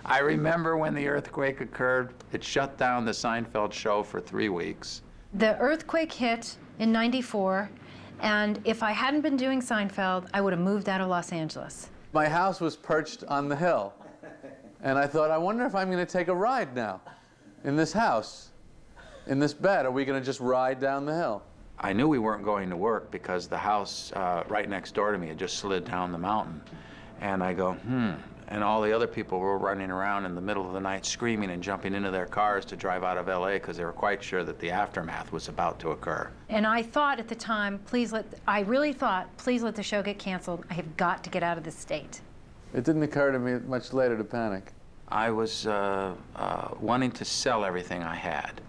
I remember when the earthquake occurred, it shut down the Seinfeld show for 3 weeks. The earthquake hit in '94, and if I hadn't been doing Seinfeld, I would have moved out of Los Angeles. My house was perched on the hill, and I thought, I wonder if I'm going to take a ride now in this house, in this bed. Are we going to just ride down the hill? I knew we weren't going to work because the house right next door to me had just slid down the mountain. And I go, and all the other people were running around in the middle of the night screaming and jumping into their cars to drive out of LA because they were quite sure that the aftermath was about to occur. And I thought at the time, I really thought, please let the show get canceled. I have got to get out of this state. It didn't occur to me much later to panic. I was wanting to sell everything I had.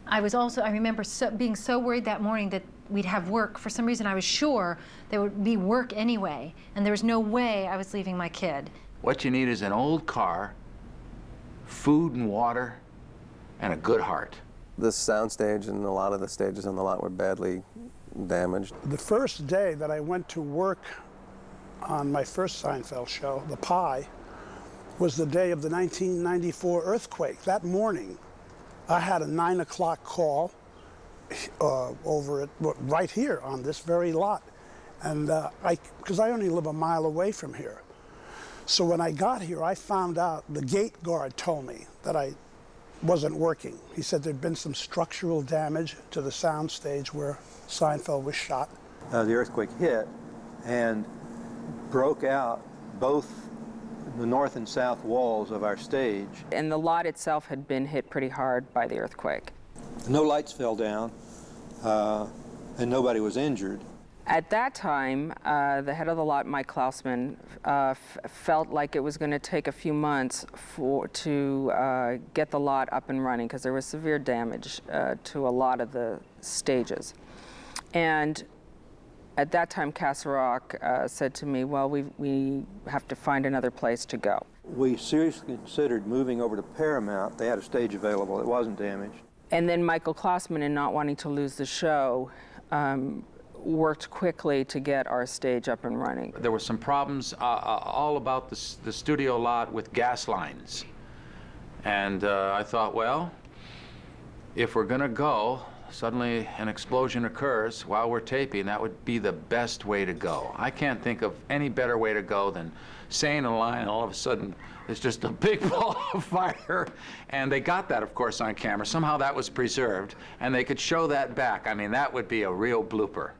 I remember being so worried that morning that we'd have work. For some reason, I was sure there would be work anyway, and there was no way I was leaving my kid. What you need is an old car, food and water, and a good heart. This soundstage and a lot of the stages on the lot were badly damaged. The first day that I went to work on my first Seinfeld show, The Pie, was the day of the 1994 earthquake. That morning, I had a 9 o'clock call over at right here on this very lot, and because I only live a mile away from here. So when I got here, I found out, the gate guard told me that I wasn't working. He said there'd been some structural damage to the sound stage where Seinfeld was shot. The earthquake hit and broke out both the north and south walls of our stage. And the lot itself had been hit pretty hard by the earthquake. No lights fell down, and nobody was injured. At that time, the head of the lot, Mike Klausman, felt like it was going to take a few months to get the lot up and running because there was severe damage to a lot of the stages. And at that time, Castle Rock said to me, well, we have to find another place to go. We seriously considered moving over to Paramount. They had a stage available. It wasn't damaged. And then Michael Klausman, in not wanting to lose the show, worked quickly to get our stage up and running. There were some problems all about the studio lot with gas lines. And I thought, well, if we're going to go, suddenly an explosion occurs while we're taping, that would be the best way to go. I can't think of any better way to go than saying a line, and all of a sudden it's just a big ball of fire. And they got that, of course, on camera. Somehow that was preserved, and they could show that back. I mean, that would be a real blooper.